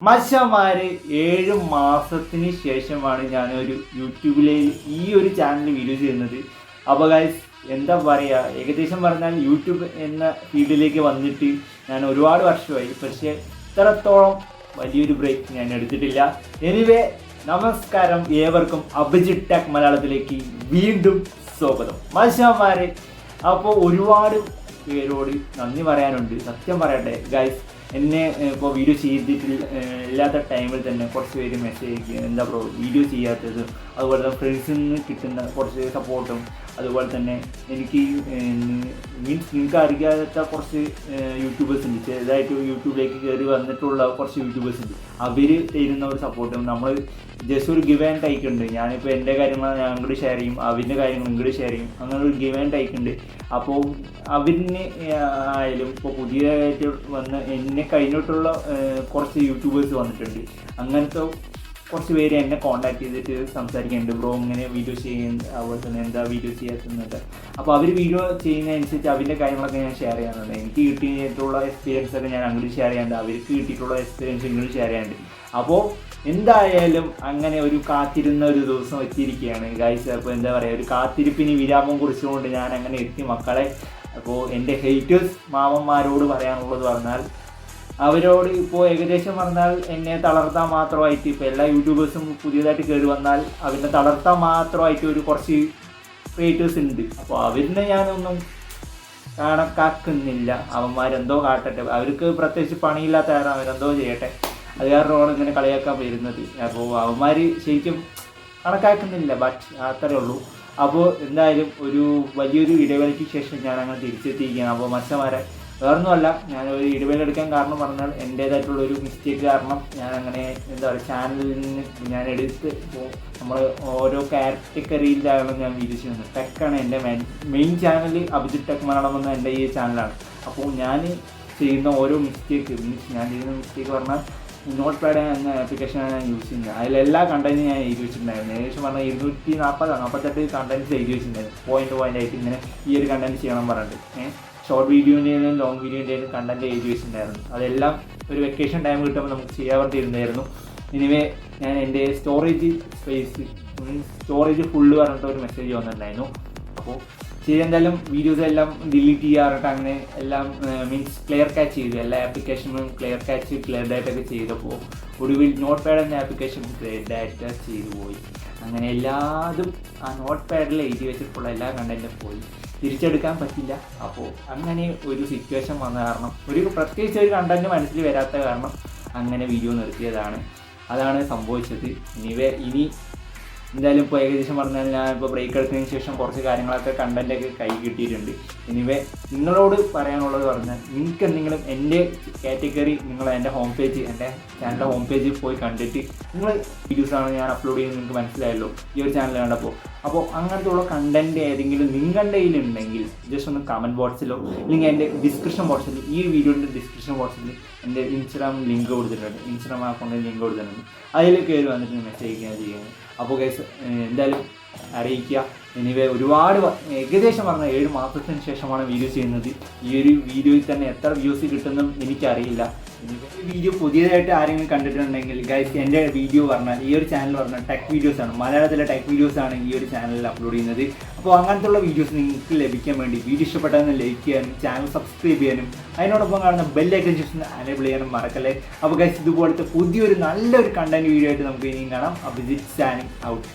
മച്ചന്മാര് 7 മാസത്തിന് ശേഷമാണ് ഞാനൊരു യൂട്യൂബിലെ ഈ ഒരു ചാനൽ വീഡിയോ ചെയ്യുന്നത്. അപ്പോൾ ഗൈസ് എന്താ പറയുക, ഏകദേശം പറഞ്ഞാൽ യൂട്യൂബ് എന്ന ഫീൽഡിലേക്ക് വന്നിട്ട് ഞാൻ ഒരുപാട് വർഷമായി. പക്ഷേ ഇത്രത്തോളം വലിയൊരു ബ്രേക്ക് ഞാൻ എടുത്തിട്ടില്ല. എനിവേ നമസ്കാരം, ഏവർക്കും അഭിജിത്ത് ടെക് മലയാളത്തിലേക്ക് വീണ്ടും സ്വാഗതം മച്ചന്മാരെ. അപ്പോൾ ഒരുപാട് പേരോട് നന്ദി പറയാനുണ്ട്. സത്യം പറയട്ടെ ഗൈസ്, എന്നെ ഇപ്പോൾ വീഡിയോ ചെയ്തിട്ടില്ല ഇല്ലാത്ത ടൈമിൽ തന്നെ കുറച്ച് പേര് മെസ്സേജ് അയക്കുക, എന്താ ബ്രോ വീഡിയോ ചെയ്യാത്തത്, അതുപോലെ തന്നെ ഫ്രണ്ട്സിൽ നിന്ന് കിട്ടുന്ന കുറച്ച് സപ്പോർട്ടും, അതുപോലെ തന്നെ എനിക്ക് മീൻസ് നിങ്ങൾക്ക് അറിയാത്ത കുറച്ച് യൂട്യൂബേഴ്സ് ഉണ്ട്, ചെറുതായിട്ട് യൂട്യൂബിലേക്ക് കയറി വന്നിട്ടുള്ള കുറച്ച് യൂട്യൂബേഴ്സ് ഉണ്ട്. അവർ തരുന്ന ഒരു സപ്പോർട്ടും നമ്മൾ ജസ്റ്റ് ഒരു ഗിവ് ആൻഡ് ടേക്ക് ഉണ്ട്. ഞാനിപ്പോൾ എൻ്റെ കാര്യങ്ങൾ ഞാൻ അങ്ങോട്ട് ഷെയർ ചെയ്യും, അവരുടെ കാര്യങ്ങൾ ഇങ്ങോട്ട് ഷെയർ ചെയ്യും, അങ്ങനെ ഒരു ഗിവ് ആൻഡ് ടേക്ക് ഉണ്ട്. അപ്പോൾ അവരിന് ആയാലും ഇപ്പോൾ പുതിയതായിട്ട് വന്ന് എന്നെ കഴിഞ്ഞിട്ടുള്ള കുറച്ച് യൂട്യൂബേഴ്സ് വന്നിട്ടുണ്ട്. അങ്ങനത്തെ കുറച്ച് പേര് എന്നെ കോൺടാക്ട് ചെയ്തിട്ട് സംസാരിക്കുന്നുണ്ട്, ബ്രോ ഇങ്ങനെ വീഡിയോ ചെയ്യുന്നുണ്ട്, അതുപോലെ തന്നെ എന്താ വീഡിയോ ചെയ്യാത്തുന്നത്. അപ്പോൾ അവർ വീഡിയോ ചെയ്യുന്നതനുസരിച്ച് അവരുടെ കാര്യങ്ങളൊക്കെ ഞാൻ ഷെയർ ചെയ്യാറുണ്ട്. എനിക്ക് കിട്ടിയിട്ടുള്ള എക്സ്പീരിയൻസ് ഒക്കെ ഞാൻ അങ്ങോട്ട് ഷെയർ ചെയ്യാറുണ്ട്, അവർക്ക് കിട്ടിയിട്ടുള്ള എക്സ്പീരിയൻസ് ഇങ്ങോട്ട് ഷെയർ ചെയ്യാറുണ്ട്. അപ്പോൾ എന്തായാലും അങ്ങനെ ഒരു കാത്തിരുന്ന ഒരു ദിവസം എത്തിയിരിക്കുകയാണ് ഗൈസ്. അപ്പോൾ എന്താ പറയുക, ഒരു കാത്തിരിപ്പിന് വിരാമം കുറിച്ചുകൊണ്ട് ഞാൻ അങ്ങനെ എത്തി മക്കളെ. അപ്പോൾ എൻ്റെ ഹേറ്റേഴ്സ് മാമന്മാരോട് പറയാനുള്ളത് പറഞ്ഞാൽ, അവരോട് ഇപ്പോൾ ഏകദേശം പറഞ്ഞാൽ എന്നെ തളർത്താൻ മാത്രമായിട്ട്, ഇപ്പോൾ എല്ലാ യൂട്യൂബേഴ്സും പുതിയതായിട്ട് കയറി വന്നാൽ അവരെ തളർത്താൻ മാത്രമായിട്ട് ഒരു കുറച്ച് ക്രിയേറ്റേഴ്സ് ഉണ്ട്. അപ്പോൾ അവരിനെ ഞാനൊന്നും കണക്കാക്കുന്നില്ല. അവന്മാരെന്തോ കാട്ടട്ടെ, അവർക്ക് പ്രത്യേകിച്ച് പണിയില്ലാത്ത കാരണം അവരെന്തോ ചെയ്യട്ടെ, അത് കാരണമാണ് ഇങ്ങനെ കളിയാക്കാൻ വരുന്നത്. അപ്പോൾ അവന്മാർ ശരിക്കും കണക്കാക്കുന്നില്ല, ബട്ട് അത്രേ ഉള്ളൂ. അപ്പോൾ എന്തായാലും ഒരു വലിയൊരു ഇടവേളയ്ക്ക് ശേഷം ഞാൻ അങ്ങനെ തിരിച്ചെത്തിയിരിക്കുകയാണ്. അപ്പോൾ മച്ചന്മാരെ വേറൊന്നുമല്ല, ഞാനൊരു ഇടവേള എടുക്കാൻ കാരണം പറഞ്ഞാൽ എൻ്റേതായിട്ടുള്ളൊരു മിസ്റ്റേക്ക് കാരണം ഞാൻ അങ്ങനെ എന്താ പറയുക ചാനലിന് ഞാൻ എടുത്ത് നമ്മൾ ഓരോ കാറ്റഗറിയിലാണ് ഞാൻ വീഡിയോ ചെയ്യുന്നത്. ടെക്കാണ് എൻ്റെ main channel, Abhijith tech Malayalam എന്ന എൻ്റെ ഈ ചാനലാണ്. അപ്പോൾ ഞാൻ ചെയ്യുന്ന ഓരോ മിസ്റ്റേക്ക് ഞാൻ ചെയ്യുന്ന മിസ്റ്റേക്ക് പറഞ്ഞാൽ നോട്ട് പാഡ് എന്ന ആപ്ലിക്കേഷനാണ് ഞാൻ യൂസ് ചെയ്യുന്നത്. അതിലെല്ലാ കണ്ടൻറ്റും ഞാൻ എഴുതി വെച്ചിട്ടുണ്ടായിരുന്നു. ഏകദേശം പറഞ്ഞാൽ 248 കണ്ടൻറ്റ്സ് എഴുതി വെച്ചിട്ടുണ്ടായിരുന്നു. പോയിൻ്റ് ആയിട്ട് ഇങ്ങനെ ഈ ഒരു കണ്ടൻറ്റ് ചെയ്യണം പറഞ്ഞിട്ട് ഷോർട്ട് വീഡിയോൻ്റെയും ലോങ് വീഡിയോൻ്റെയും കണ്ടൻറ്റ് എഴുതി വെച്ചിട്ടുണ്ടായിരുന്നു. അതെല്ലാം ഒരു വെക്കേഷൻ ടൈം കിട്ടുമ്പോൾ നമുക്ക് ചെയ്യാറുണ്ടായിരുന്നു. എനിവേ ഞാൻ എൻ്റെ സ്റ്റോറേജ് ഫുള്ള് പറഞ്ഞിട്ട് ഒരു മെസ്സേജ് വന്നിട്ടുണ്ടായിരുന്നു. അപ്പോൾ എന്തായാലും വീഡിയോസ് എല്ലാം ഡിലീറ്റ് ചെയ്യാറുണ്ട്, അങ്ങനെ എല്ലാം മീൻസ് ക്ലിയർ ക്യാച്ച് ചെയ്തു. എല്ലാ ആപ്ലിക്കേഷനും ക്ലിയർ ഡാറ്റ ഒക്കെ ചെയ്തപ്പോൾ ഒടുവിൽ നോട്ട് പാഡ് എന്ന ആപ്ലിക്കേഷൻ ക്ലിയർ ഡാറ്റ ചെയ്തു പോയി. അങ്ങനെ എല്ലാതും ആ നോട്ട് പാഡിൽ എഴുതി വെച്ചിട്ടുള്ള എല്ലാ കണ്ടൻറ്റും പോയി, തിരിച്ചെടുക്കാൻ പറ്റില്ല. അപ്പോൾ അങ്ങനെ ഒരു സിറ്റുവേഷൻ വന്ന കാരണം, പ്രത്യേകിച്ച് ഒരു കണ്ടൻറ്റ് മനസ്സിൽ വരാത്ത കാരണം അങ്ങനെ വീഡിയോ നിർത്തിയതാണ്. അതാണ് സംഭവിച്ചത്. ഇനി എന്തായാലും ഇപ്പോൾ ഏകദേശം പറഞ്ഞാൽ ഞാൻ ഇപ്പോൾ ബ്രേക്ക് എടുത്തതിന് ശേഷം കുറച്ച് കാര്യങ്ങളൊക്കെ കണ്ടൻറ്റൊക്കെ കൈ കിട്ടിയിട്ടുണ്ട്. നിങ്ങളോട് പറയാനുള്ളത് പറഞ്ഞാൽ, നിങ്ങൾക്ക് എന്തെങ്കിലും എൻ്റെ കാറ്റഗറി നിങ്ങൾ എൻ്റെ ഹോം പേജ്, എൻ്റെ ചാനലിൻ്റെ ഹോം പേജിൽ പോയി കണ്ടിട്ട് നിങ്ങൾ വീഡിയോസാണ് ഞാൻ അപ്ലോഡ് ചെയ്യുന്നത് നിങ്ങൾക്ക് മനസ്സിലായല്ലോ ഈ ഒരു ചാനൽ കണ്ടപ്പോൾ. അപ്പോൾ അങ്ങനത്തെ ഉള്ള കണ്ടൻറ്റ് ഏതെങ്കിലും നിങ്ങളുടെ കയ്യിലുണ്ടെങ്കിൽ ജസ്റ്റ് ഒന്ന് കമൻറ്റ് ബോക്സിലോ അല്ലെങ്കിൽ എൻ്റെ ഡിസ്ക്രിപ്ഷൻ ബോക്സിൽ, ഈ വീഡിയോൻ്റെ ഡിസ്ക്രിപ്ഷൻ ബോക്സിൽ എൻ്റെ ഇൻസ്റ്റാഗ്രാം ലിങ്ക് കൊടുത്തിട്ടുണ്ട്, ഇൻസ്റ്റാഗ്രാം അക്കൗണ്ടിൽ ലിങ്ക് കൊടുത്തിട്ടുണ്ട്, അതിൽ കയറി വന്നിട്ട് മെസ്സേജ് അയക്കുകയാണ് ചെയ്യുന്നത്. അപ്പോൾ ഗൈസ് എന്തായാലും അറിയിക്കുക. ഒരുപാട് ഏകദേശം പറഞ്ഞാൽ 7 മാസത്തിന് ശേഷമാണ് വീഡിയോ ചെയ്യുന്നത്. ഈ ഒരു വീഡിയോയിൽ തന്നെ എത്ര വ്യൂസ് കിട്ടുമെന്നും എനിക്കറിയില്ല. ഈ വീഡിയോ പുതിയതായിട്ട് ആരെങ്കിലും കണ്ടിട്ടുണ്ടെങ്കിൽ ഗൈസ്, എൻ്റെ വീഡിയോ പറഞ്ഞാൽ ഈ ഒരു ചാനൽ പറഞ്ഞാൽ ടെക് വീഡിയോസാണ്, മലയാളത്തിലെ ടെക് വീഡിയോസാണ് ഈ ഒരു ചാനലിൽ അപ്ലോഡ് ചെയ്യുന്നത്. അപ്പോൾ അങ്ങനത്തുള്ള വീഡിയോസ് നിങ്ങൾക്ക് ലഭിക്കാൻ വേണ്ടി വീഡിയോ ഇഷ്ടപ്പെട്ടതെന്ന് ലൈക്ക് ചെയ്യാനും ചാനൽ സബ്സ്ക്രൈബ് ചെയ്യാനും അതിനോടൊപ്പം കാണുന്ന ബെല്ലൈക്കൺ ജസ്റ്റ് എനേബിൾ ചെയ്യാനും മറക്കല്ലേ. അപ്പോൾ ഗൈസ്, ഇതുപോലത്തെ പുതിയൊരു നല്ലൊരു കണ്ടന്റ് വീഡിയോ ആയിട്ട് നമുക്ക് ഇനിയും കാണാം. അഭിജിത്ത് സാനിങ് ഔട്ട്.